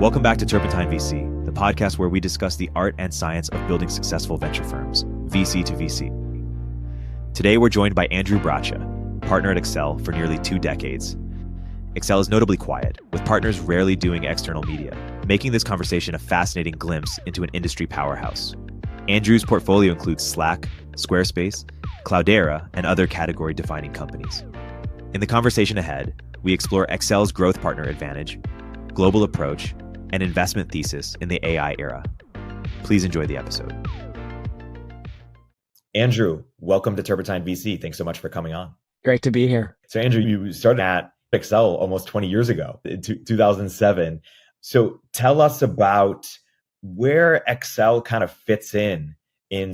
Welcome back to Turpentine VC, the podcast where we discuss the art and science of building successful venture firms, VC to VC. Today, we're joined by Andrew Braccia, partner at Accel for nearly 2 decades. Accel is notably quiet, with partners rarely doing external media, making this conversation a fascinating glimpse into an industry powerhouse. Andrew's portfolio includes Slack, Squarespace, Cloudera, and other category-defining companies. In the conversation ahead, we explore Accel's growth partner advantage, global approach, and investment thesis in the AI era. Please enjoy the episode. Andrew, welcome to Turpentine VC. Thanks so much for coming on. Great to be here. So Andrew, you started at Accel almost 20 years ago, in 2007. So tell us about where Accel kind of fits in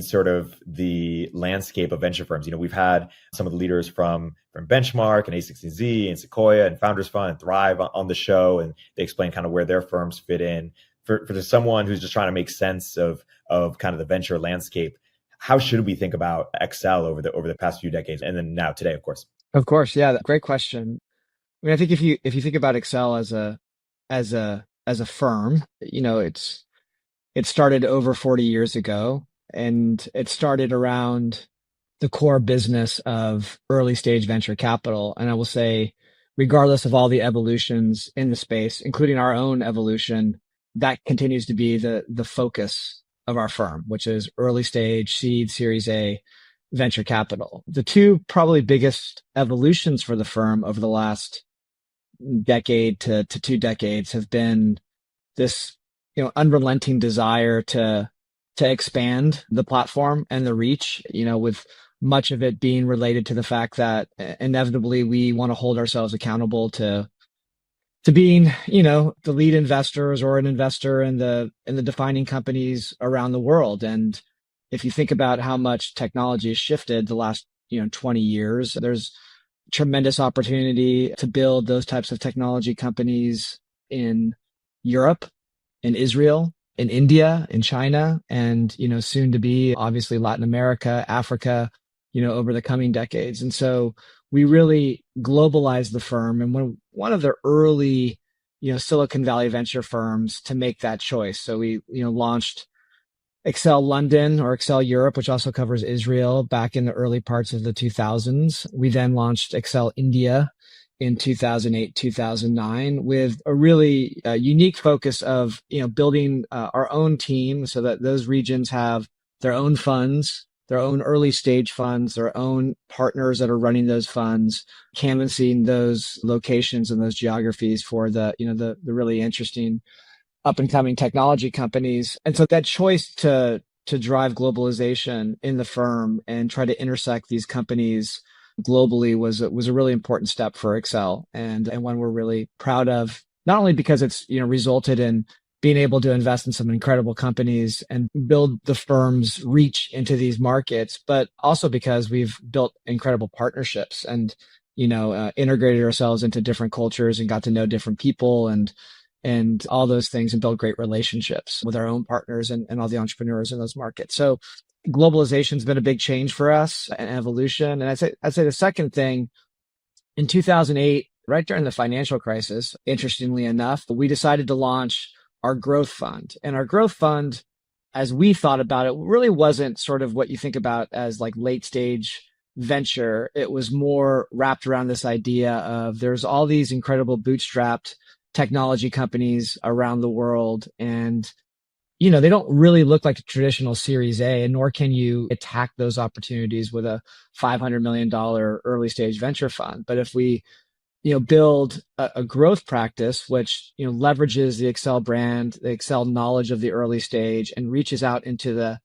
sort of the landscape of venture firms. You know, we've had some of the leaders from Benchmark and A16Z and Sequoia and Founders Fund and Thrive on the show, and they explain kind of where their firms fit in. For someone who's just trying to make sense of kind of the venture landscape, how should we think about Accel over the past few decades and then now today, of course? Of course, yeah, great question. I mean, I think if you think about Accel as a firm, you know, it started over 40 years ago, and it started around the core business of early stage venture capital. And I will say, regardless of all the evolutions in the space, including our own evolution, that continues to be the focus of our firm, which is early stage seed, Series A venture capital. The two probably biggest evolutions for the firm over the last decade to 2 decades have been this, you know, unrelenting desire to expand the platform and the reach, you know, with much of it being related to the fact that inevitably we want to hold ourselves accountable to being, you know, the lead investors or an investor in the defining companies around the world. And if you think about how much technology has shifted the last, 20 years, there's tremendous opportunity to build those types of technology companies in Europe, in Israel, in India, in China, and, soon to be obviously Latin America, Africa, over the coming decades. And so we really globalized the firm, and one of the early, Silicon Valley venture firms to make that choice. So we, launched Accel London or Accel Europe, which also covers Israel, back in the early parts of the 2000s. We then launched Accel India in 2008, 2009, with a really unique focus of, building our own team so that those regions have their own funds, their own early stage funds, their own partners that are running those funds, canvassing those locations and those geographies for the really interesting up and coming technology companies. And so that choice to drive globalization in the firm and try to intersect these companies globally was a really important step for Accel, and one we're really proud of, not only because it's, resulted in being able to invest in some incredible companies and build the firm's reach into these markets, but also because we've built incredible partnerships and, integrated ourselves into different cultures and got to know different people and all those things, and build great relationships with our own partners and all the entrepreneurs in those markets. So globalization has been a big change for us and evolution. And I'd say the second thing, in 2008, right during the financial crisis, interestingly enough, we decided to launch our growth fund. And our growth fund, as we thought about it, really wasn't sort of what you think about as like late stage venture. It was more wrapped around this idea of there's all these incredible bootstrapped technology companies around the world, and they don't really look like a traditional Series A, and nor can you attack those opportunities with a $500 million early stage venture fund. But if we, build a growth practice, which, leverages the Accel brand, the Accel knowledge of the early stage, and reaches out into the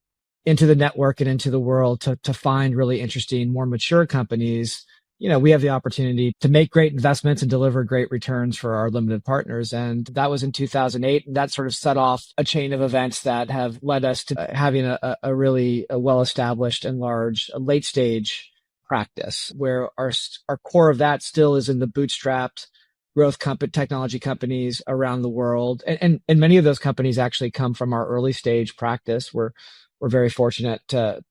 network and into the world to find really interesting, more mature companies, we have the opportunity to make great investments and deliver great returns for our limited partners. And that was in 2008. And that sort of set off a chain of events that have led us to having a really well-established and large late stage practice, where our core of that still is in the bootstrapped growth technology companies around the world. And many of those companies actually come from our early stage practice. We're very fortunate to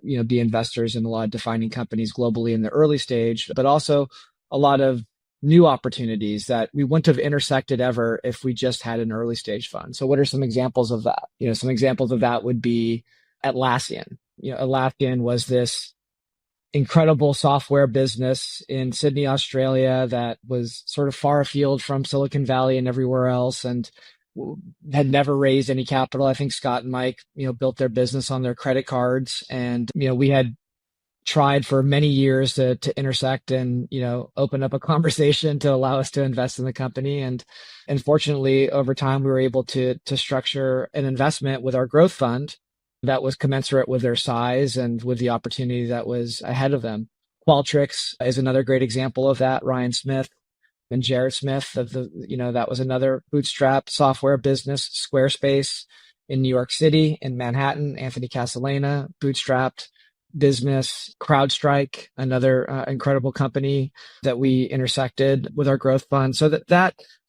be investors in a lot of defining companies globally in the early stage, but also a lot of new opportunities that we wouldn't have intersected ever if we just had an early stage fund. So what are some examples of that? Some examples of that would be Atlassian. Atlassian was this incredible software business in Sydney, Australia that was sort of far afield from Silicon Valley and everywhere else, and had never raised any capital. I think Scott and Mike, built their business on their credit cards. And, we had tried for many years to intersect and, open up a conversation to allow us to invest in the company. And fortunately, over time, we were able to structure an investment with our growth fund that was commensurate with their size and with the opportunity that was ahead of them. Qualtrics is another great example of that. Ryan Smith and Jared Smith that was another bootstrap software business. Squarespace in New York City, in Manhattan, Anthony Casalena, bootstrapped business. CrowdStrike, another incredible company that we intersected with our growth fund. So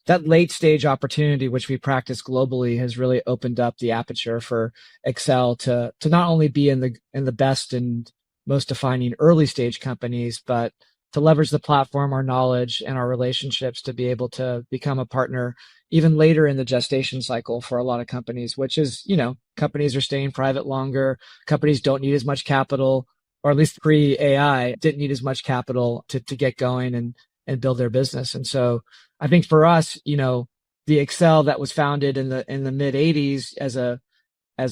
that late stage opportunity, which we practice globally, has really opened up the aperture for Accel to not only be in the best and most defining early stage companies, but to leverage the platform, our knowledge, and our relationships to be able to become a partner even later in the gestation cycle for a lot of companies, which is, companies are staying private longer. Companies don't need as much capital, or at least pre-AI didn't need as much capital to get going and build their business. And so I think for us, the Accel that was founded in the mid 80s as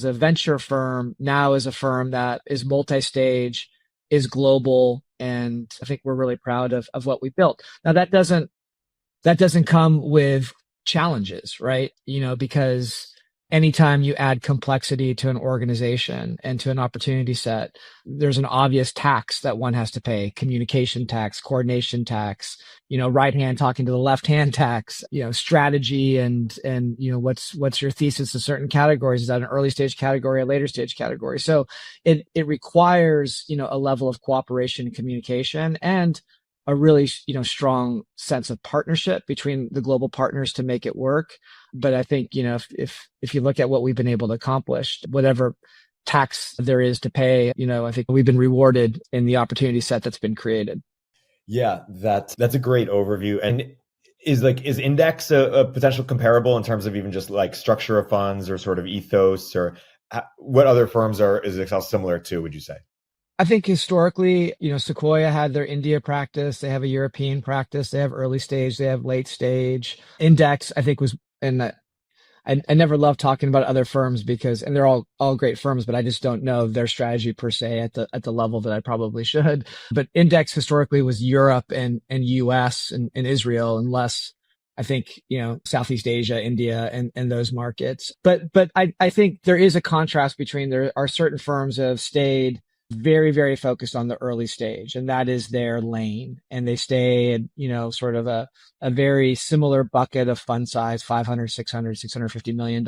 a venture firm now is a firm that is multi-stage, is global, and I think we're really proud of what we built. Now that doesn't come with challenges, right? Because anytime you add complexity to an organization and to an opportunity set, there's an obvious tax that one has to pay: communication tax, coordination tax, right hand talking to the left hand tax, strategy and what's your thesis in certain categories? Is that an early stage category, a later stage category? So it requires, a level of cooperation and communication, and a really, strong sense of partnership between the global partners to make it work. But I think, if you look at what we've been able to accomplish, whatever tax there is to pay, I think we've been rewarded in the opportunity set that's been created. Yeah, that's a great overview. And is Index a potential comparable in terms of even just like structure of funds or sort of ethos, or what other firms is Accel similar to, would you say? I think historically, Sequoia had their India practice. They have a European practice. They have early stage. They have late stage. Index, I think, was, and I never love talking about other firms and they're all great firms, but I just don't know their strategy per se at the level that I probably should. But Index historically was Europe and US and Israel, and less, I think, Southeast Asia, India, and those markets. But I think there is a contrast between, there are certain firms that have stayed very, very focused on the early stage, and that is their lane. And they stay at, sort of a very similar bucket of fund size, 500, 600, $650 million.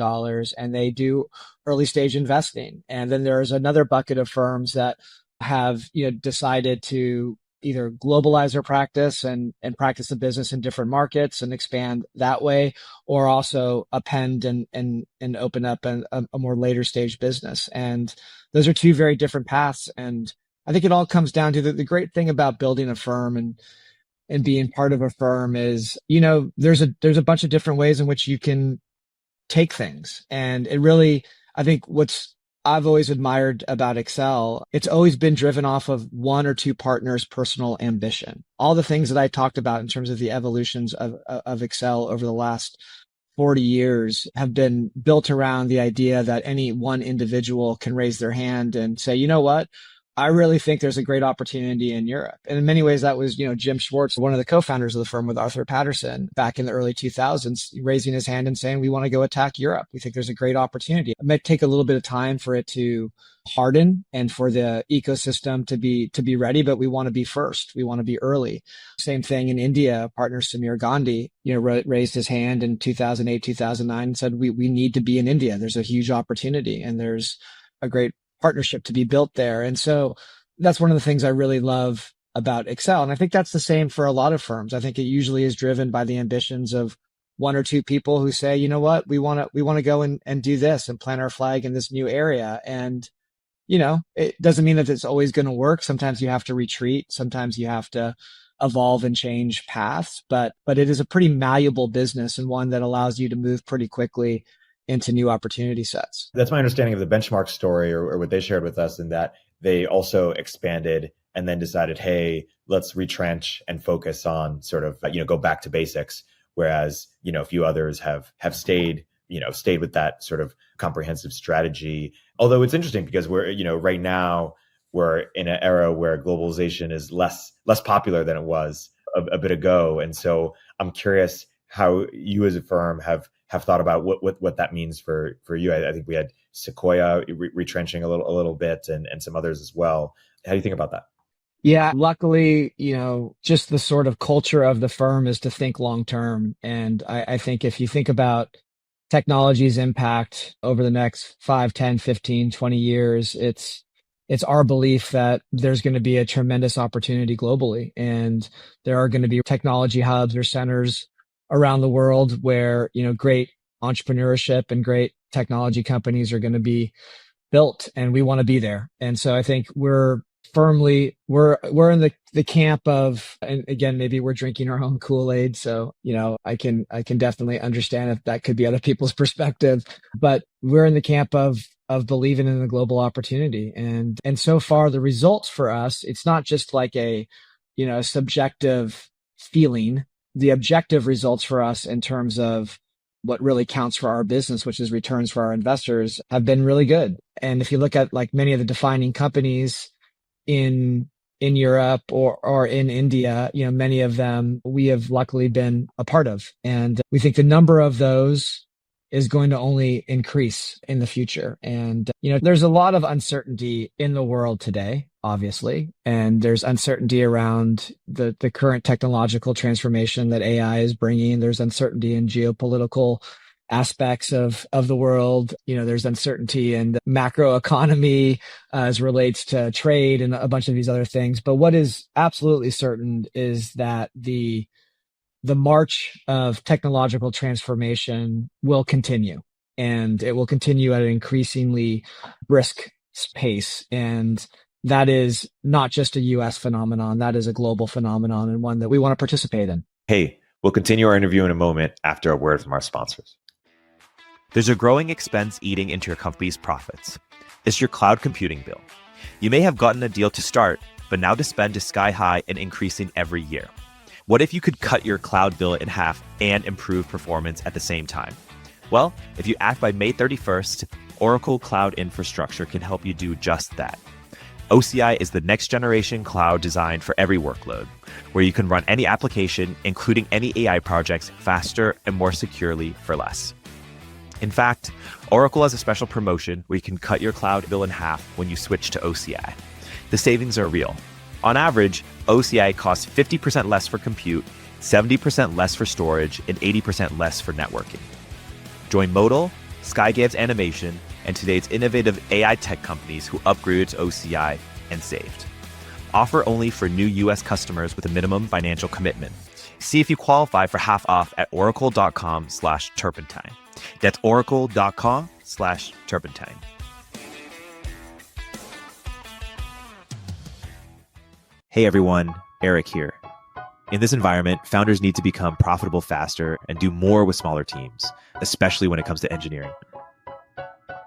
And they do early stage investing. And then there's another bucket of firms that have, decided to either globalize their practice and practice the business in different markets and expand that way, or also append and open up a more later stage business. And those are two very different paths. And I think it all comes down to the great thing about building a firm and being part of a firm is, there's a bunch of different ways in which you can take things. And it really, I think I've always admired about Accel, it's always been driven off of one or two partners' personal ambition. All the things that I talked about in terms of the evolutions of Accel over the last 40 years have been built around the idea that any one individual can raise their hand and say, you know what? I really think there's a great opportunity in Europe. And in many ways, that was, Jim Schwartz, one of the co-founders of the firm with Arthur Patterson back in the early 2000s, raising his hand and saying, we want to go attack Europe. We think there's a great opportunity. It might take a little bit of time for it to harden and for the ecosystem to be ready, but we want to be first. We want to be early. Same thing in India. Partner Samir Gandhi, raised his hand in 2008, 2009 and said, we need to be in India. There's a huge opportunity and there's a great partnership to be built there. And so that's one of the things I really love about Accel. And I think that's the same for a lot of firms. I think it usually is driven by the ambitions of one or two people who say, you know what, we want to go and do this and plant our flag in this new area. And it doesn't mean that it's always going to work. Sometimes you have to retreat. Sometimes you have to evolve and change paths, but it is a pretty malleable business and one that allows you to move pretty quickly into new opportunity sets. That's my understanding of the Benchmark story, or what they shared with us, in that they also expanded and then decided, hey, let's retrench and focus on sort of, go back to basics. Whereas, a few others have stayed with that sort of comprehensive strategy. Although it's interesting because we're, right now we're in an era where globalization is less popular than it was a bit ago. And so I'm curious how you as a firm have thought about what that means for you. I think we had Sequoia retrenching a little bit, and some others as well. How do you think about that? Yeah, luckily, just the sort of culture of the firm is to think long term. And I think if you think about technology's impact over the next 5, 10, 15, 20 years, it's our belief that there's going to be a tremendous opportunity globally. And there are going to be technology hubs or centers around the world where, great entrepreneurship and great technology companies are going to be built, and we want to be there. And so I think we're in the camp of, and again, maybe we're drinking our own Kool-Aid. So, I can definitely understand if that could be other people's perspective, but we're in the camp of believing in the global opportunity. And so far the results for us, it's not just like a, subjective feeling. The objective results for us in terms of what really counts for our business, which is returns for our investors, have been really good. And if you look at like many of the defining companies in Europe or in India, many of them we have luckily been a part of. And we think the number of those is going to only increase in the future. And, there's a lot of uncertainty in the world today, obviously, and there's uncertainty around the current technological transformation that AI is bringing. There's uncertainty in geopolitical aspects of the world. There's uncertainty in the macro economy as relates to trade and a bunch of these other things. But what is absolutely certain is that the march of technological transformation will continue, and it will continue at an increasingly brisk pace. And that is not just a US phenomenon. That is a global phenomenon, and one that we want to participate in. Hey, we'll continue our interview in a moment after a word from our sponsors. There's a growing expense eating into your company's profits. It's your cloud computing bill. You may have gotten a deal to start, but now the spend is sky high and increasing every year. What if you could cut your cloud bill in half and improve performance at the same time? Well, if you act by May 31st, Oracle Cloud Infrastructure can help you do just that. OCI is the next generation cloud designed for every workload, where you can run any application, including any AI projects, faster and more securely for less. In fact, Oracle has a special promotion where you can cut your cloud bill in half when you switch to OCI. The savings are real. On average, OCI costs 50% less for compute, 70% less for storage, and 80% less for networking. Join Modal, Skygames Animation, and today's innovative AI tech companies who upgraded to OCI and saved. Offer only for new US customers with a minimum financial commitment. See if you qualify for half off at oracle.com/turpentine. That's oracle.com/turpentine. Hey everyone, Erik here. In this environment, founders need to become profitable faster and do more with smaller teams, especially when it comes to engineering.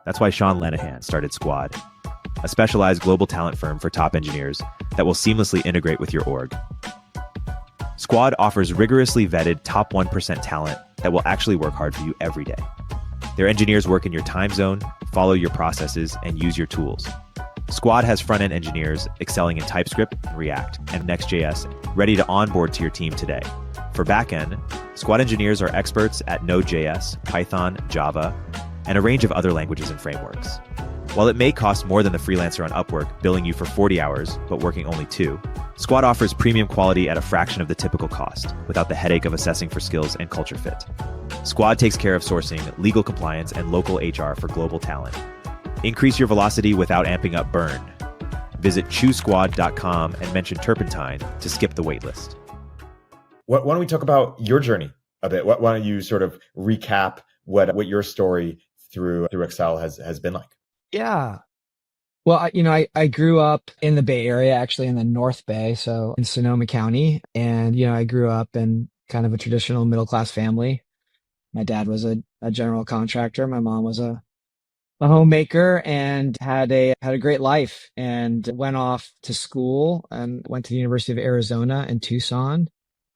That's why Sean Lenihan started Squad, a specialized global talent firm for top engineers that will seamlessly integrate with your org. Squad offers rigorously vetted top 1% talent that will actually work hard for you every day. Their engineers work in your time zone, follow your processes, and use your tools. Squad has front-end engineers excelling in TypeScript, React, and Next.js ready to onboard to your team today. For backend, Squad engineers are experts at Node.js, Python, Java, and a range of other languages and frameworks. While it may cost more than the freelancer on Upwork billing you for 40 hours, but working only 2, Squad offers premium quality at a fraction of the typical cost, without the headache of assessing for skills and culture fit. Squad takes care of sourcing, legal compliance, and local HR for global talent. Increase your velocity without amping up burn. Visit choosesquad.com and mention Turpentine to skip the waitlist. Why don't we talk about your journey a bit? Why don't you sort of recap what your story through Accel has been like? Yeah. Well, I grew up in the Bay Area, actually in the North Bay, so in Sonoma County. And, I grew up in kind of a traditional middle class family. My dad was a general contractor. My mom was a homemaker and had a great life and went off to school and went to the University of Arizona in Tucson.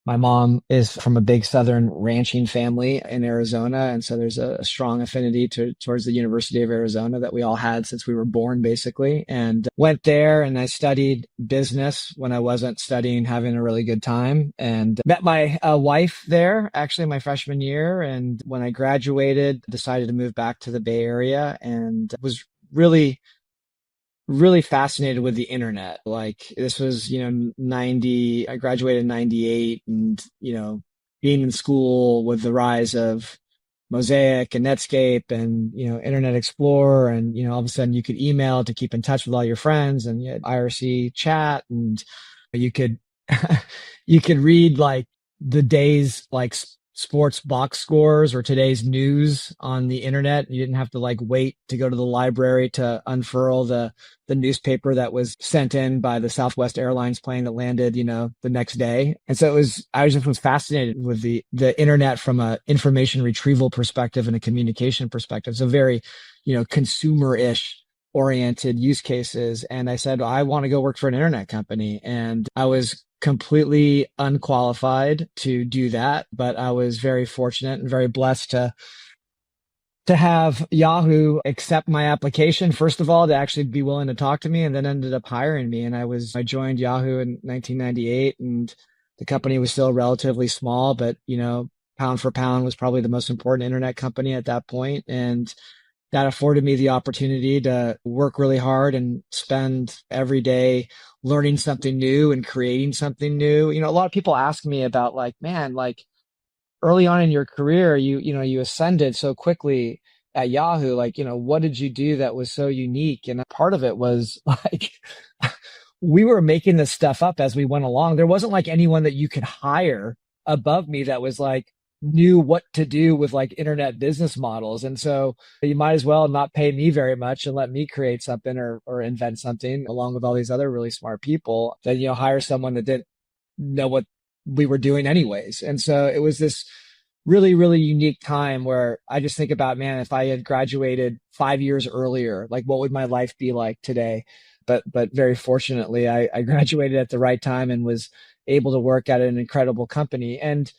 My mom is from a big southern ranching family in Arizona, and so there's a strong affinity towards the University of Arizona that we all had since we were born, basically. And went there, and I studied business when I wasn't studying, having a really good time, and met my wife there, actually my freshman year. And when I graduated, decided to move back to the Bay Area, and was really fascinated with the internet. Like this was, 90, I graduated in 98 and, being in school with the rise of Mosaic and Netscape and, Internet Explorer and, all of a sudden you could email to keep in touch with all your friends and you had IRC chat and you could, you could read like the day's like sports box scores or today's news on the internet. You didn't have to like wait to go to the library to unfurl the newspaper that was sent in by the Southwest Airlines plane that landed, the next day. And so I just was fascinated with the internet from a information retrieval perspective and a communication perspective. So very, consumer-ish oriented use cases. And I said, I want to go work for an internet company. And I was completely unqualified to do that, but I was very fortunate and very blessed to have Yahoo accept my application, first of all, to actually be willing to talk to me, and then ended up hiring me. And I joined Yahoo in 1998, and the company was still relatively small, but, pound for pound was probably the most important internet company at that point. And that afforded me the opportunity to work really hard and spend every day learning something new and creating something new. A lot of people ask me about like, man, like early on in your career, you ascended so quickly at Yahoo. Like, what did you do that was so unique? And part of it was like, we were making this stuff up as we went along. There wasn't like anyone that you could hire above me that was like, knew what to do with like internet business models. And so you might as well not pay me very much and let me create something or invent something along with all these other really smart people than, hire someone that didn't know what we were doing anyways. And so it was this really, really unique time where I just think about, man, if I had graduated 5 years earlier, like what would my life be like today? But very fortunately, I graduated at the right time and was able to work at an incredible company. And,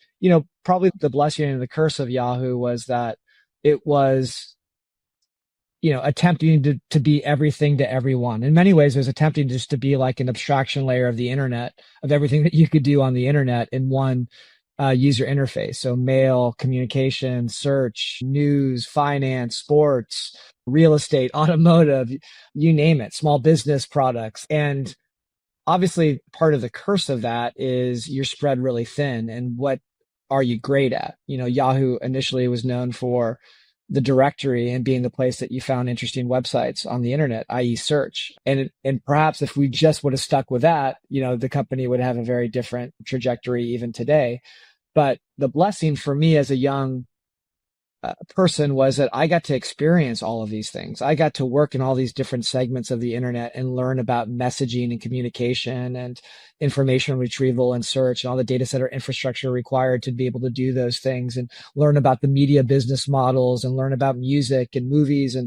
probably the blessing and the curse of Yahoo was that it was, attempting to be everything to everyone. In many ways, it was attempting just to be like an abstraction layer of the internet, of everything that you could do on the internet in one user interface. So mail, communication, search, news, finance, sports, real estate, automotive, you name it, small business products. And obviously part of the curse of that is you're spread really thin. And what are you great at? Yahoo initially was known for the directory and being the place that you found interesting websites on the internet, i.e. search. And perhaps if we just would have stuck with that, the company would have a very different trajectory even today. But the blessing for me as a young person was that I got to experience all of these things. I got to work in all these different segments of the internet and learn about messaging and communication and information retrieval and search and all the data center infrastructure required to be able to do those things, and learn about the media business models and learn about music and movies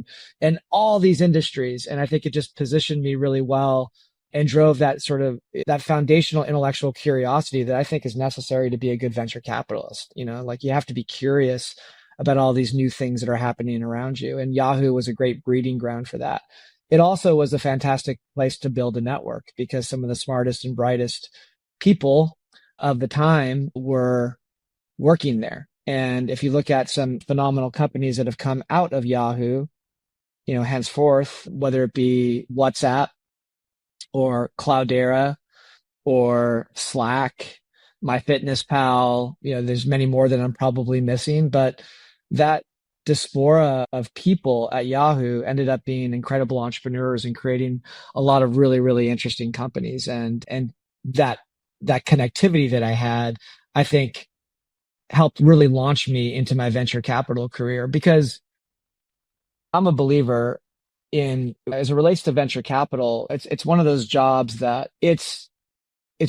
and all these industries. And I think it just positioned me really well and drove that sort of that foundational intellectual curiosity that I think is necessary to be a good venture capitalist. Like you have to be curious about all these new things that are happening around you. And Yahoo was a great breeding ground for that. It also was a fantastic place to build a network because some of the smartest and brightest people of the time were working there. And if you look at some phenomenal companies that have come out of Yahoo, henceforth, whether it be WhatsApp or Cloudera or Slack, MyFitnessPal, there's many more that I'm probably missing, but that diaspora of people at Yahoo ended up being incredible entrepreneurs and creating a lot of really, really interesting companies. And that connectivity that I had, I think helped really launch me into my venture capital career, because I'm a believer as it relates to venture capital, it's one of those jobs that it's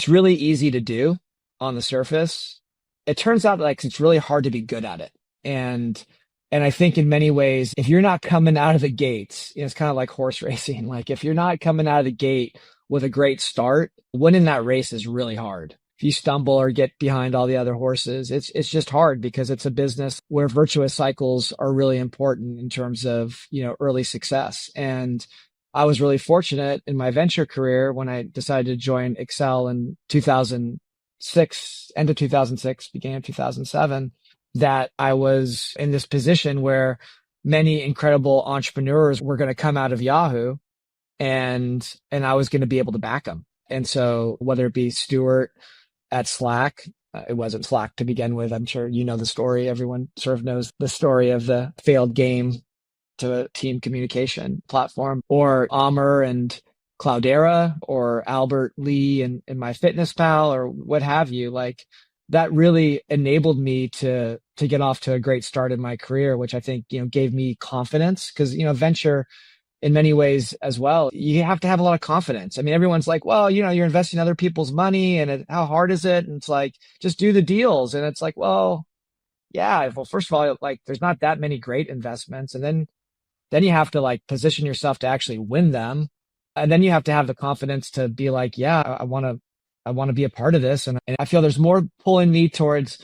really easy to do on the surface. It turns out like it's really hard to be good at it. And I think in many ways, if you're not coming out of the gates, it's kind of like horse racing. Like if you're not coming out of the gate with a great start, winning that race is really hard. If you stumble or get behind all the other horses, it's just hard because it's a business where virtuous cycles are really important in terms of, early success. And I was really fortunate in my venture career when I decided to join Accel in 2006, end of 2006, beginning of 2007, that I was in this position where many incredible entrepreneurs were going to come out of Yahoo and I was going to be able to back them. And so whether it be Stuart at Slack, it wasn't Slack to begin with. I'm sure you know the story. Everyone sort of knows the story of the failed game to a team communication platform, or Amr and Cloudera, or Albert Lee and MyFitnessPal, or what have you. Like that really enabled me to get off to a great start in my career, which I think, gave me confidence because, venture in many ways as well, you have to have a lot of confidence. I mean, everyone's like, well, you're investing other people's money and how hard is it? And it's like, just do the deals. And it's like, well, yeah, well, first of all, like there's not that many great investments. And then you have to like position yourself to actually win them. And then you have to have the confidence to be like, yeah, I want to be a part of this. And I feel there's more pulling me towards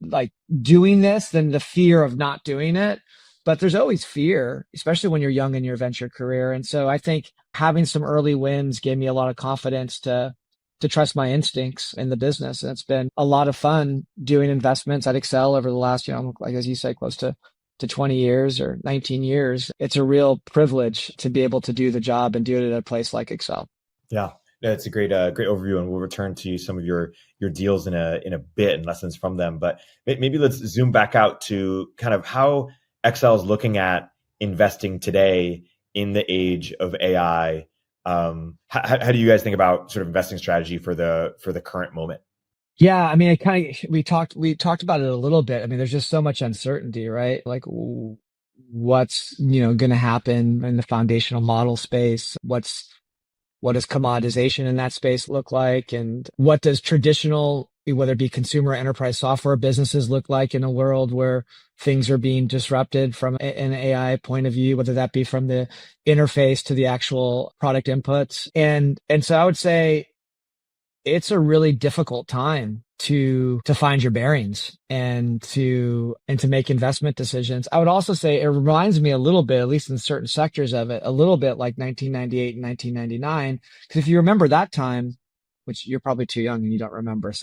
like doing this than the fear of not doing it. But there's always fear, especially when you're young in your venture career. And so I think having some early wins gave me a lot of confidence to trust my instincts in the business. And it's been a lot of fun doing investments at Accel over the last, like as you said, close to 20 years or 19 years. It's a real privilege to be able to do the job and do it at a place like Accel. Yeah. That's a great overview, and we'll return to some of your deals in a bit and lessons from them. But maybe let's zoom back out to kind of how Accel is looking at investing today in the age of AI. How do you guys think about sort of investing strategy for the current moment? Yeah, I mean, we talked about it a little bit. I mean, there's just so much uncertainty, right? Like what's, going to happen in the foundational model space? What does commoditization in that space look like? And what does traditional, whether it be consumer or enterprise software businesses look like in a world where things are being disrupted from an AI point of view, whether that be from the interface to the actual product inputs. And so I would say it's a really difficult time to find your bearings and to make investment decisions. I would also say it reminds me a little bit, at least in certain sectors of it, a little bit like 1998 and 1999. Because if you remember that time, which you're probably too young and you don't remember.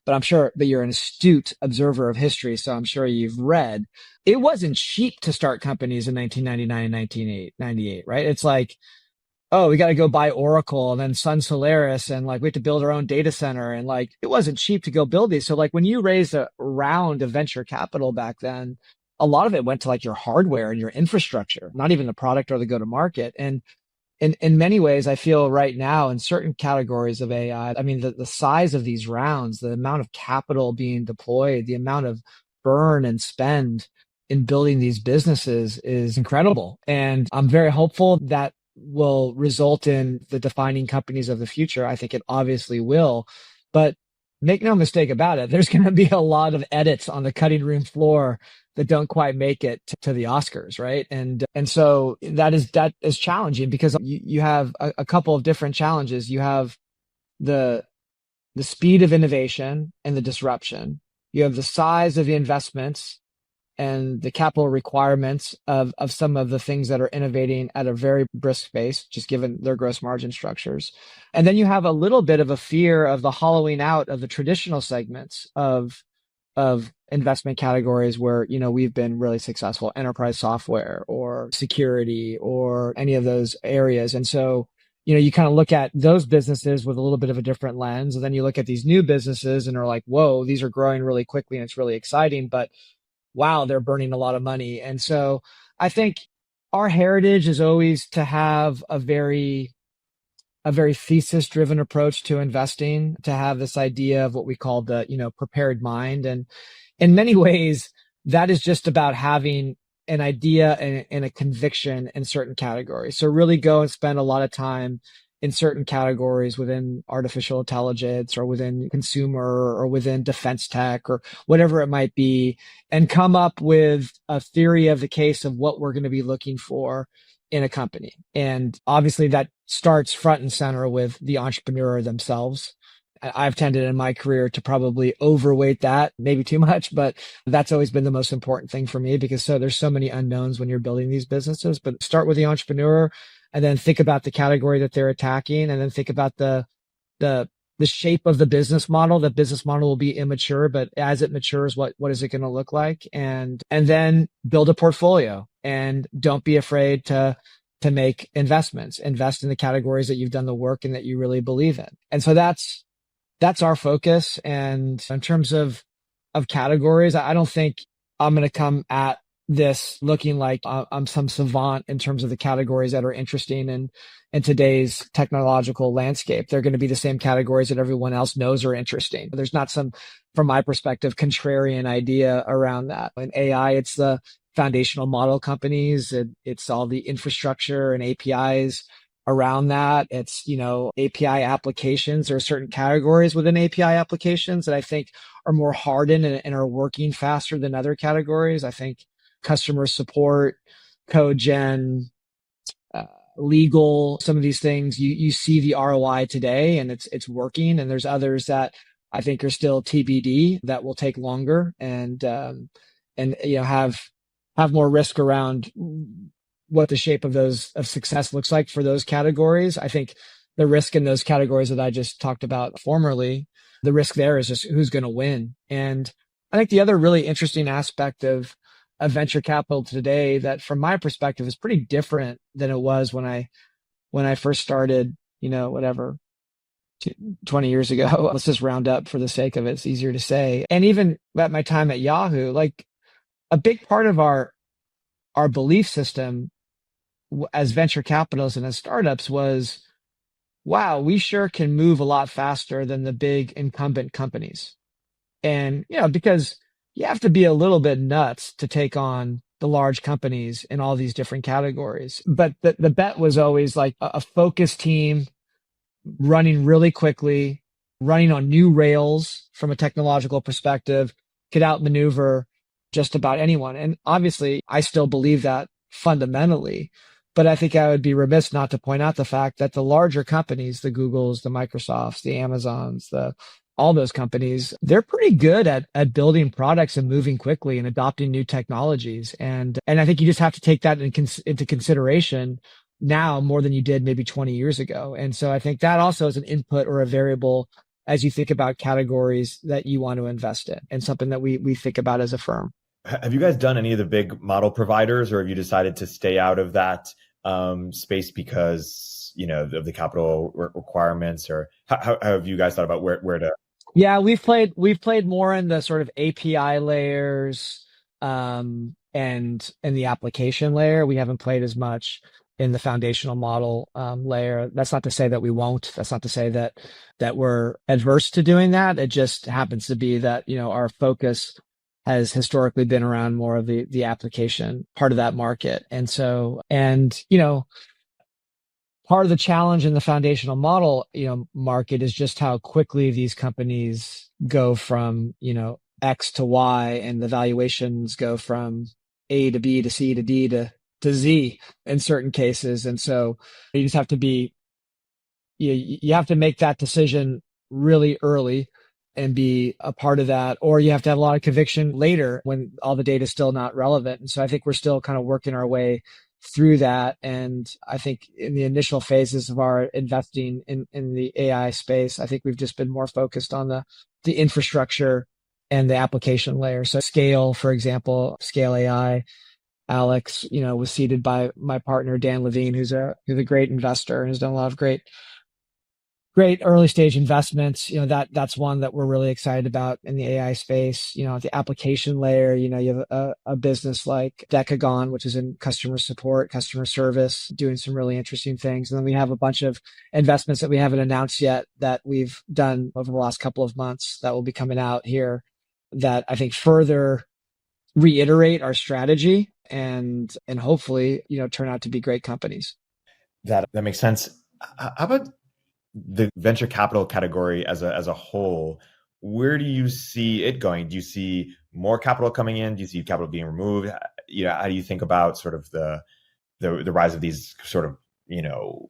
But I'm sure that you're an astute observer of history. So I'm sure you've read, it wasn't cheap to start companies in 1999 and 1998, right? It's like, oh, we got to go buy Oracle and then Sun Solaris, and like we have to build our own data center. And like, it wasn't cheap to go build these. So like when you raised a round of venture capital back then, a lot of it went to like your hardware and your infrastructure, not even the product or the go to market. And in many ways, I feel right now in certain categories of AI, I mean, the size of these rounds, the amount of capital being deployed, the amount of burn and spend in building these businesses is incredible. And I'm very hopeful that will result in the defining companies of the future. I think it obviously will, but make no mistake about it, there's going to be a lot of edits on the cutting room floor that don't quite make it to the Oscars, right? And so that is challenging because you have a couple of different challenges. You have the speed of innovation and the disruption. You have the size of the investments and the capital requirements of some of the things that are innovating at a very brisk pace, just given their gross margin structures. And then you have a little bit of a fear of the hollowing out of the traditional segments of investment categories where, we've been really successful, enterprise software or security or any of those areas. And so, you kind of look at those businesses with a little bit of a different lens. And then you look at these new businesses and are like, whoa, these are growing really quickly and it's really exciting, but wow, they're burning a lot of money. And so I think our heritage is always to have a very thesis driven approach to investing, to have this idea of what we call the, prepared mind. And in many ways, that is just about having an idea and a conviction in certain categories. So really go and spend a lot of time in certain categories within artificial intelligence or within consumer or within defense tech or whatever it might be, and come up with a theory of the case of what we're going to be looking for in a company. And obviously that starts front and center with the entrepreneur themselves. I've tended in my career to probably overweight that, maybe too much, but that's always been the most important thing for me because there's so many unknowns when you're building these businesses. But start with the entrepreneur and then think about the category that they're attacking, and then think about the shape of the business model. The business model will be immature, but as it matures, what is it going to look like? And then build a portfolio, and don't be afraid to make investments. Invest in the categories that you've done the work and that you really believe in. And so that's our focus. And in terms of categories, I don't think I'm going to come at this looking like I'm some savant in terms of the categories that are interesting in today's technological landscape. They're going to be the same categories that everyone else knows are interesting. There's not some, from my perspective, contrarian idea around that. In AI, it's the foundational model companies. It's all the infrastructure and APIs around that. It's, API applications. There are certain categories within API applications that I think are more hardened and are working faster than other categories. I think customer support, code gen, legal, some of these things, you see the ROI today and it's working. And there's others that I think are still TBD that will take longer and have more risk around what the shape of success looks like for those categories. I think the risk in those categories that I just talked about formerly, the risk there is just who's going to win. And I think the other really interesting aspect of venture capital today that from my perspective is pretty different than it was when I first started, 20 years ago. Let's just round up for the sake of it. It's easier to say. And even at my time at Yahoo, like a big part of our belief system as venture capitalists and as startups was, wow, we sure can move a lot faster than the big incumbent companies. And, because you have to be a little bit nuts to take on the large companies in all these different categories. But the bet was always like a focused team running really quickly, running on new rails from a technological perspective, could outmaneuver just about anyone. And obviously, I still believe that fundamentally. But I think I would be remiss not to point out the fact that the larger companies, the Googles, the Microsofts, the Amazons, all those companies, they're pretty good at building products and moving quickly and adopting new technologies. And I think you just have to take that into consideration now more than you did maybe 20 years ago. And so I think that also is an input or a variable as you think about categories that you want to invest in, and something that we think about as a firm. Have you guys done any of the big model providers, or have you decided to stay out of that space because, of the capital requirements, or how have you guys thought about where to? Yeah, we've played more in the sort of API layers, and the application layer. We haven't played as much in the foundational model layer. That's not to say that we won't. That's not to say that we're adverse to doing that. It just happens to be that, our focus has historically been around more of the application part of that market. And so, part of the challenge in the foundational model, market is just how quickly these companies go from, X to Y, and the valuations go from A to B to C to D to Z in certain cases. And so you just have to you have to make that decision really early and be a part of that, or you have to have a lot of conviction later when all the data is still not relevant. And so I think we're still kind of working our way through that. And I think in the initial phases of our investing in the AI space, I think we've just been more focused on the infrastructure and the application layer. So Scale, for example, Scale AI, Alex, was seeded by my partner, Dan Levine, who's a great investor and has done a lot of great early stage investments. That's one that we're really excited about in the AI space. The application layer, you have a business like Decagon, which is in customer support, customer service, doing some really interesting things. And then we have a bunch of investments that we haven't announced yet that we've done over the last couple of months that will be coming out here that I think further reiterate our strategy and hopefully, turn out to be great companies. That makes sense. How about the venture capital category as a whole? Where do you see it going? Do you see more capital coming in? Do you see capital being removed? How do you think about sort of the rise of these sort of the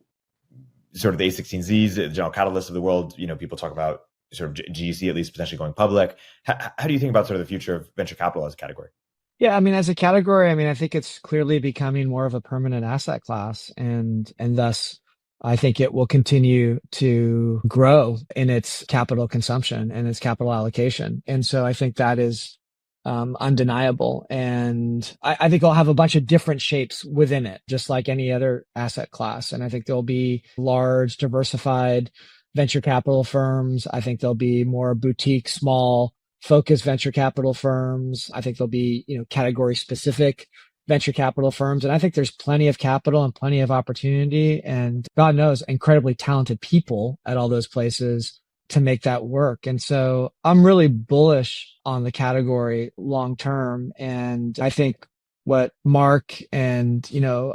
A16Zs, the General Catalyst of the world? People talk about sort of GEC at least potentially going public. How do you think about sort of the future of venture capital as a category? Yeah, I mean, as a category, I mean, I think it's clearly becoming more of a permanent asset class, and thus I think it will continue to grow in its capital consumption and its capital allocation. And so I think that is undeniable. And I think it'll have a bunch of different shapes within it, just like any other asset class. And I think there'll be large, diversified venture capital firms. I think there'll be more boutique, small, focused venture capital firms. I think there'll be, category specific venture capital firms. And I think there's plenty of capital and plenty of opportunity and God knows, incredibly talented people at all those places to make that work. And so I'm really bullish on the category long term. And I think what Mark and,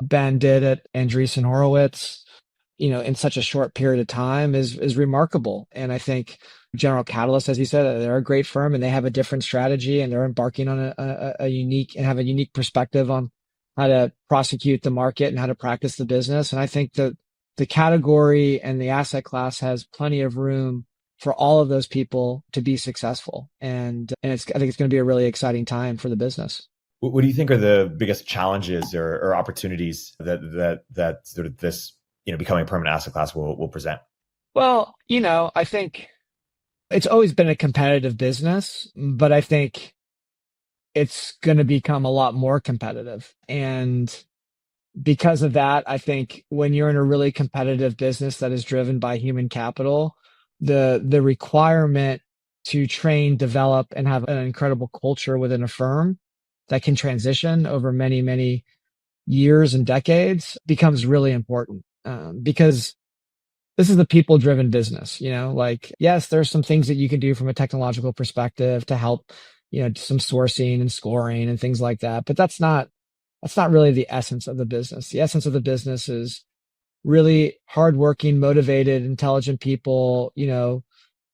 Ben did at Andreessen Horowitz, in such a short period of time is remarkable. And I think General Catalyst, as you said, they're a great firm and they have a different strategy and they're embarking on a unique and have a unique perspective on how to prosecute the market and how to practice the business. And I think that the category and the asset class has plenty of room for all of those people to be successful. And I think it's going to be a really exciting time for the business. What do you think are the biggest challenges or opportunities that sort of this, becoming a permanent asset class will present? Well, I think it's always been a competitive business, but I think it's going to become a lot more competitive. And because of that, I think when you're in a really competitive business that is driven by human capital, the requirement to train, develop, and have an incredible culture within a firm that can transition over many, many years and decades becomes really important. Because this is a people-driven business, yes, there's some things that you can do from a technological perspective to help, some sourcing and scoring and things like that. But that's not really the essence of the business. The essence of the business is really hardworking, motivated, intelligent people,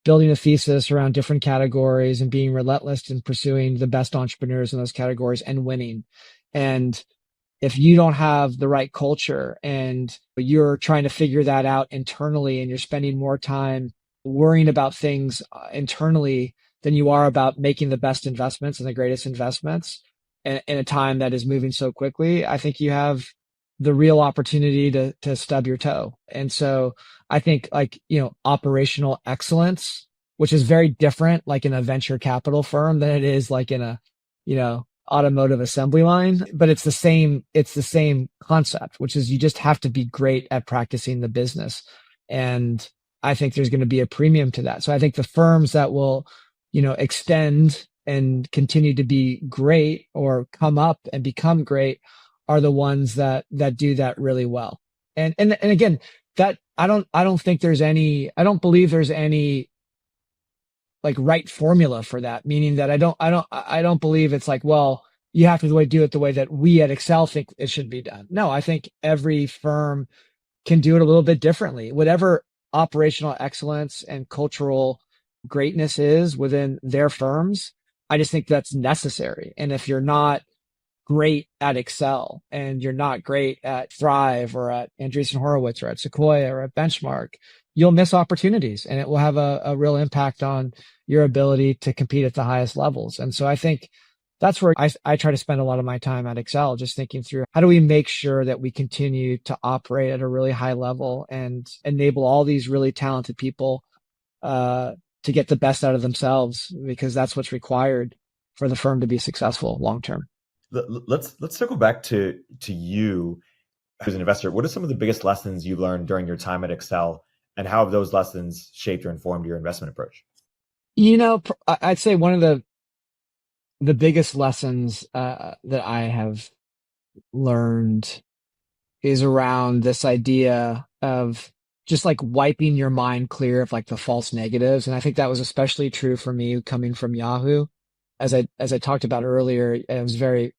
building a thesis around different categories and being relentless in pursuing the best entrepreneurs in those categories and winning. And if you don't have the right culture and you're trying to figure that out internally and you're spending more time worrying about things internally than you are about making the best investments and the greatest investments in a time that is moving so quickly, I think you have the real opportunity to stub your toe. And so I think operational excellence, which is very different like in a venture capital firm than it is like in a, automotive assembly line, but it's the same concept, which is you just have to be great at practicing the business. And I think there's going to be a premium to that. So I think the firms that will, extend and continue to be great or come up and become great are the ones that do that really well. And again, that I don't believe there's any like right formula for that, meaning that I don't believe it's like, well, you have to do it the way that we at Accel think it should be done. No, I think every firm can do it a little bit differently. Whatever operational excellence and cultural greatness is within their firms, I just think that's necessary. And if you're not great at Accel and you're not great at Thrive or at Andreessen Horowitz or at Sequoia or at Benchmark, you'll miss opportunities and it will have a real impact on your ability to compete at the highest levels. And so I think that's where I try to spend a lot of my time at Accel, just thinking through how do we make sure that we continue to operate at a really high level and enable all these really talented people to get the best out of themselves, because that's what's required for the firm to be successful long term. Let's circle back to you as an investor. What are some of the biggest lessons you learned during your time at Accel, and how have those lessons shaped or informed your investment approach? I'd say one of the biggest lessons that I have learned is around this idea of just like wiping your mind clear of like the false negatives. And I think that was especially true for me coming from Yahoo. as I talked about earlier, I was very,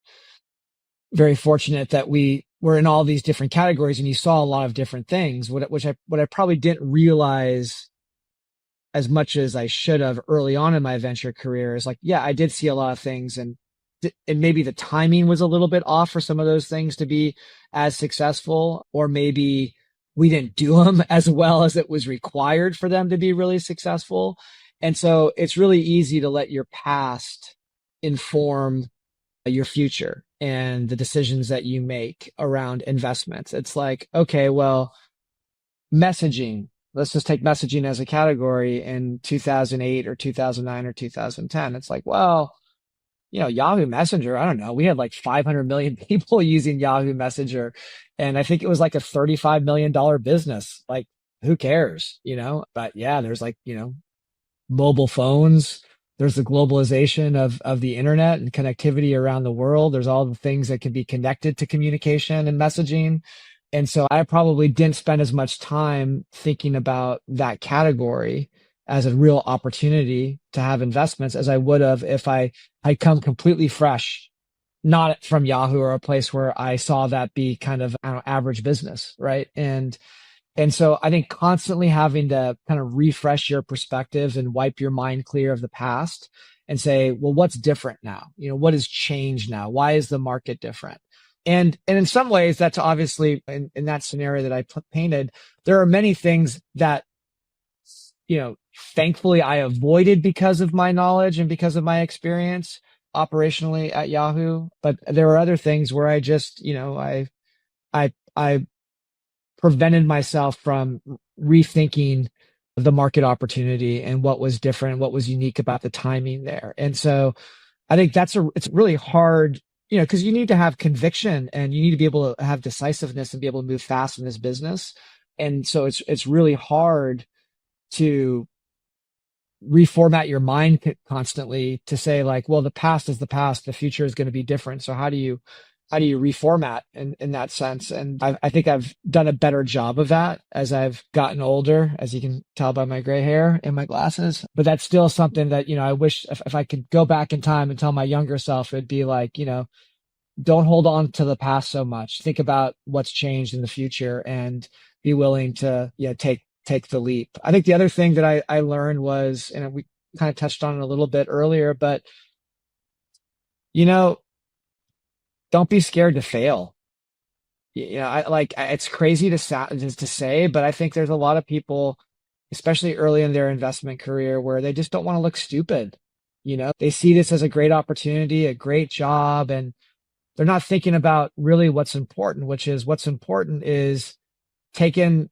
very fortunate that we were in all these different categories and you saw a lot of different things, what I probably didn't realize as much as I should have early on in my venture career is like, yeah, I did see a lot of things and maybe the timing was a little bit off for some of those things to be as successful, or maybe we didn't do them as well as it was required for them to be really successful. And so it's really easy to let your past inform your future and the decisions that you make around investments. It's like, okay, well, messaging, let's just take messaging as a category in 2008 or 2009 or 2010. It's like, well, Yahoo Messenger, I don't know. We had like 500 million people using Yahoo Messenger. And I think it was like a $35 million business. Like, who cares, But yeah, there's like, mobile phones. There's the globalization of the internet and connectivity around the world. There's all the things that can be connected to communication and messaging. And so I probably didn't spend as much time thinking about that category as a real opportunity to have investments as I would have if I had come completely fresh, not from Yahoo or a place where I saw that be kind of, I don't know, average business, right? And so I think constantly having to kind of refresh your perspectives and wipe your mind clear of the past and say, well, what's different now? What has changed now? Why is the market different? And in some ways, that's obviously in that scenario that I painted, there are many things that, thankfully I avoided because of my knowledge and because of my experience operationally at Yahoo. But there are other things where I just, I prevented myself from rethinking the market opportunity and what was different, what was unique about the timing there. And so I think it's really hard, because you need to have conviction and you need to be able to have decisiveness and be able to move fast in this business. And so it's really hard to reformat your mind constantly to say like, well, the past is the past, the future is going to be different. So how do you reformat in that sense? And I think I've done a better job of that as I've gotten older, as you can tell by my gray hair and my glasses. But that's still something that, I wish if I could go back in time and tell my younger self, it'd be like, don't hold on to the past so much. Think about what's changed in the future and be willing to, take the leap. I think the other thing that I learned was, and we kind of touched on it a little bit earlier, but, don't be scared to fail. It's crazy to say, but I think there's a lot of people, especially early in their investment career, where they just don't want to look stupid. They see this as a great opportunity, a great job, and they're not thinking about really what's important, which is taking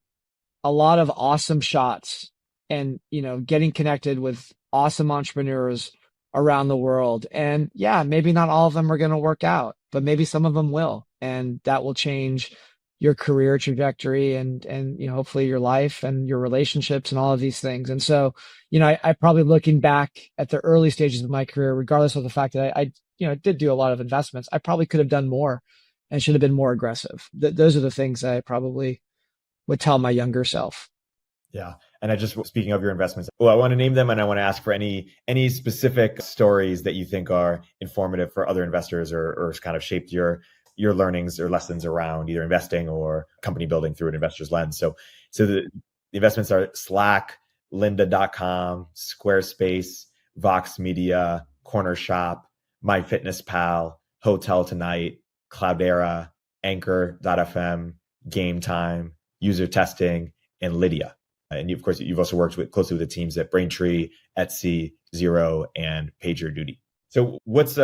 a lot of awesome shots and, getting connected with awesome entrepreneurs around the world. And yeah, maybe not all of them are going to work out, but maybe some of them will. And that will change your career trajectory and, hopefully your life and your relationships and all of these things. And so, I probably looking back at the early stages of my career, regardless of the fact that I did do a lot of investments, I probably could have done more and should have been more aggressive. Those are the things that I probably would tell my younger self. Yeah. And speaking of your investments, I want to name them and I want to ask for any specific stories that you think are informative for other investors or kind of shaped your learnings or lessons around either investing or company building through an investor's lens. So the investments are Slack, lynda.com, Squarespace, Vox Media, Corner Shop, MyFitnessPal, Hotel Tonight, Cloudera, Anchor.fm, Game Time, User Testing, and Lydia. And of course, you've also worked closely with the teams at Braintree, Etsy, Xero, and PagerDuty. So what's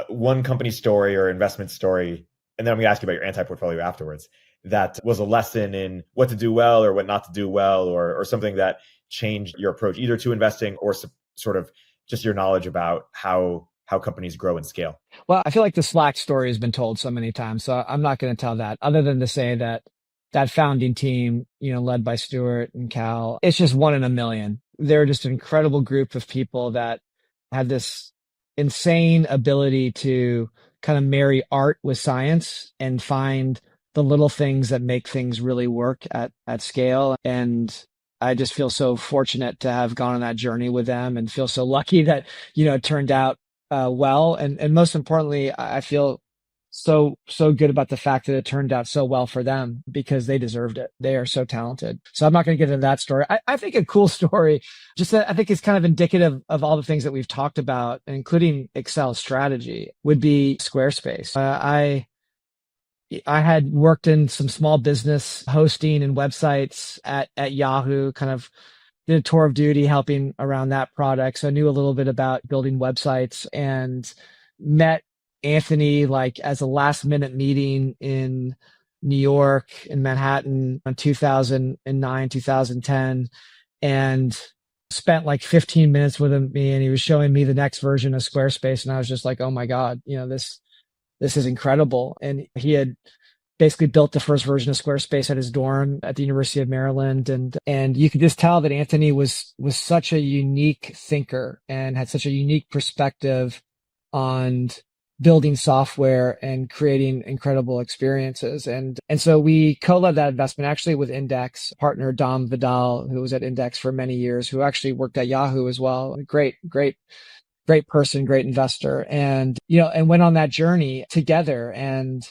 one company story or investment story, and then I'm going to ask you about your anti-portfolio afterwards, that was a lesson in what to do well or what not to do well, or something that changed your approach either to investing or sort of just your knowledge about how companies grow and scale? Well, I feel like the Slack story has been told so many times, so I'm not going to tell that, other than to say that founding team, led by Stuart and Cal, it's just one in a million. They're just an incredible group of people that had this insane ability to kind of marry art with science and find the little things that make things really work at scale. And I just feel so fortunate to have gone on that journey with them and feel so lucky that, it turned out well, and most importantly, I feel so good about the fact that it turned out so well for them because they deserved it. They are so talented. So I'm not going to get into that story. I think a cool story, just that I think is kind of indicative of all the things that we've talked about, including Excel's strategy, would be Squarespace. I had worked in some small business hosting and websites at Yahoo, kind of did a tour of duty helping around that product. So I knew a little bit about building websites and met Anthony like as a last minute meeting in New York, in Manhattan in 2009, 2010, and spent like 15 minutes with me, and he was showing me the next version of Squarespace. And I was just like, oh my God, this is incredible. And he had basically built the first version of Squarespace at his dorm at the University of Maryland. And you could just tell that Anthony was such a unique thinker and had such a unique perspective on building software and creating incredible experiences. And so we co-led that investment actually with Index partner Dom Vidal, who was at Index for many years, who actually worked at Yahoo as well. Great person, great investor. And, and went on that journey together. And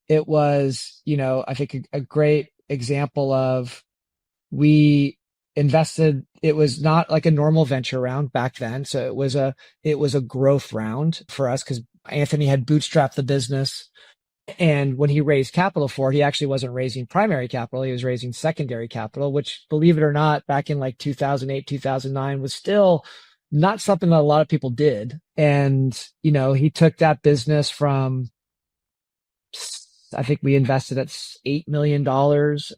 it was, I think a great example of we invested. It was not like a normal venture round back then. So it was a growth round for us because Anthony had bootstrapped the business. And when he raised capital for it, he actually wasn't raising primary capital. He was raising secondary capital, which, believe it or not, back in like 2008, 2009 was still not something that a lot of people did. And, he took that business from, I think we invested at $8 million.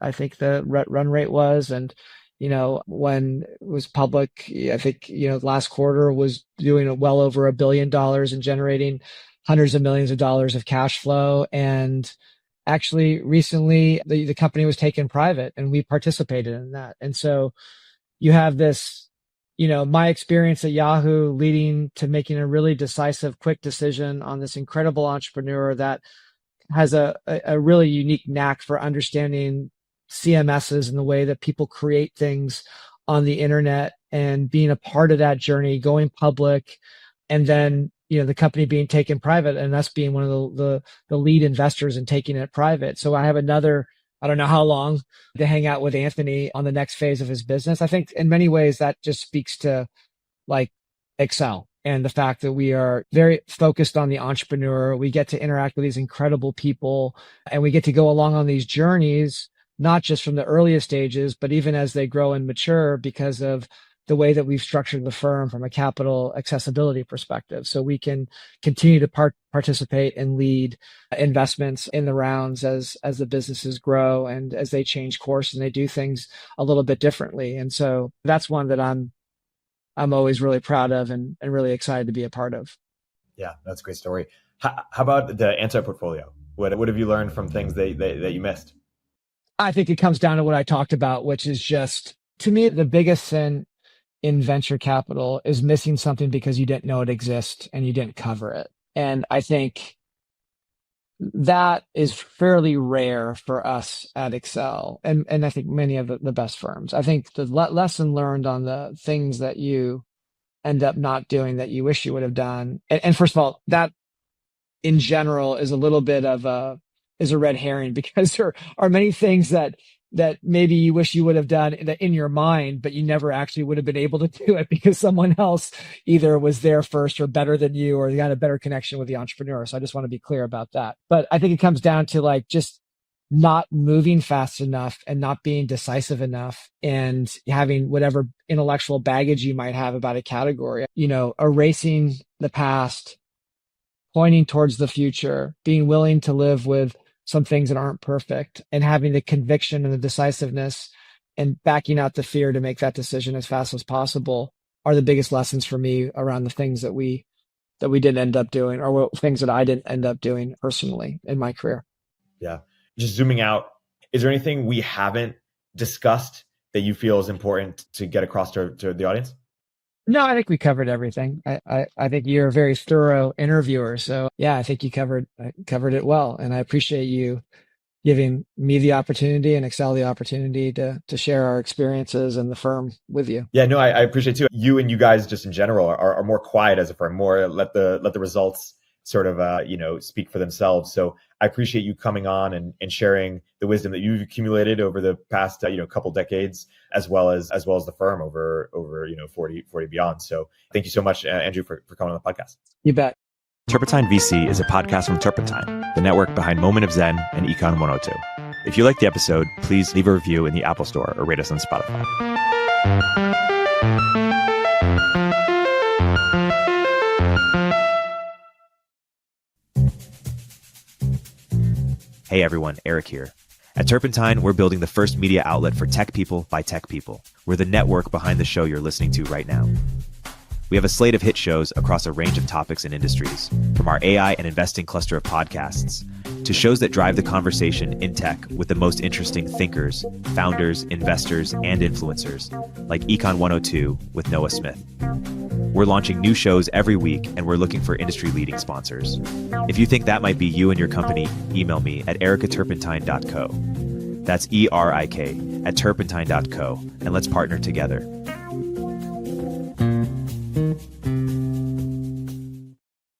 I think the run rate was. And, when it was public, I think, last quarter was doing well over $1 billion and generating hundreds of millions of dollars of cash flow. And actually recently the company was taken private and we participated in that. And so you have this, my experience at Yahoo leading to making a really decisive, quick decision on this incredible entrepreneur that has a really unique knack for understanding CMSs and the way that people create things on the internet, and being a part of that journey, going public, and then, the company being taken private and us being one of the lead investors and taking it private. So I have another, I don't know how long, to hang out with Anthony on the next phase of his business. I think in many ways that just speaks to like Accel and the fact that we are very focused on the entrepreneur. We get to interact with these incredible people, and we get to go along on these journeys, not just from the earliest stages, but even as they grow and mature, because of the way that we've structured the firm from a capital accessibility perspective. So we can continue to participate and lead investments in the rounds as the businesses grow and as they change course and they do things a little bit differently. And so that's one that I'm always really proud of and really excited to be a part of. Yeah, that's a great story. How about the anti-portfolio? What have you learned from things that you missed? I think it comes down to what I talked about, which is just, to me, the biggest sin in venture capital is missing something because you didn't know it exists and you didn't cover it. And I think that is fairly rare for us at Accel, and I think many of the best firms. I think the lesson learned on the things that you end up not doing that you wish you would have done. And first of all, that in general is a little bit of a red herring, because there are many things that maybe you wish you would have done in your mind, but you never actually would have been able to do it because someone else either was there first or better than you, or they got a better connection with the entrepreneur. So I just want to be clear about that. But I think it comes down to like just not moving fast enough and not being decisive enough, and having whatever intellectual baggage you might have about a category, erasing the past, pointing towards the future, being willing to live with some things that aren't perfect, and having the conviction and the decisiveness and backing out the fear to make that decision as fast as possible are the biggest lessons for me around the things that we didn't end up doing, or things that I didn't end up doing personally in my career. Yeah. Just zooming out, is there anything we haven't discussed that you feel is important to get across to the audience? No, I think we covered everything. I think you're a very thorough interviewer. So yeah, I think you covered it well. And I appreciate you giving me the opportunity and Accel the opportunity to share our experiences and the firm with you. Yeah, no, I appreciate too. You and you guys just in general are more quiet as a firm, more let the results sort of speak for themselves. So I appreciate you coming on and sharing the wisdom that you've accumulated over the past couple decades, as well as the firm over 40 beyond. So thank you so much, Andrew, for coming on the podcast. You bet. Turpentine VC is a podcast from Turpentine, the network behind Moment of Zen and Econ 102. If you liked the episode, please leave a review in the Apple Store or rate us on Spotify. Hey everyone, Erik here. At Turpentine, we're building the first media outlet for tech people by tech people. We're the network behind the show you're listening to right now. We have a slate of hit shows across a range of topics and industries, from our AI and investing cluster of podcasts to shows that drive the conversation in tech with the most interesting thinkers, founders, investors, and influencers, like Econ 102 with Noah Smith. We're launching new shows every week, and we're looking for industry-leading sponsors. If you think that might be you and your company, email me at erikaturpentine.co. That's ERIK at turpentine.co, and let's partner together.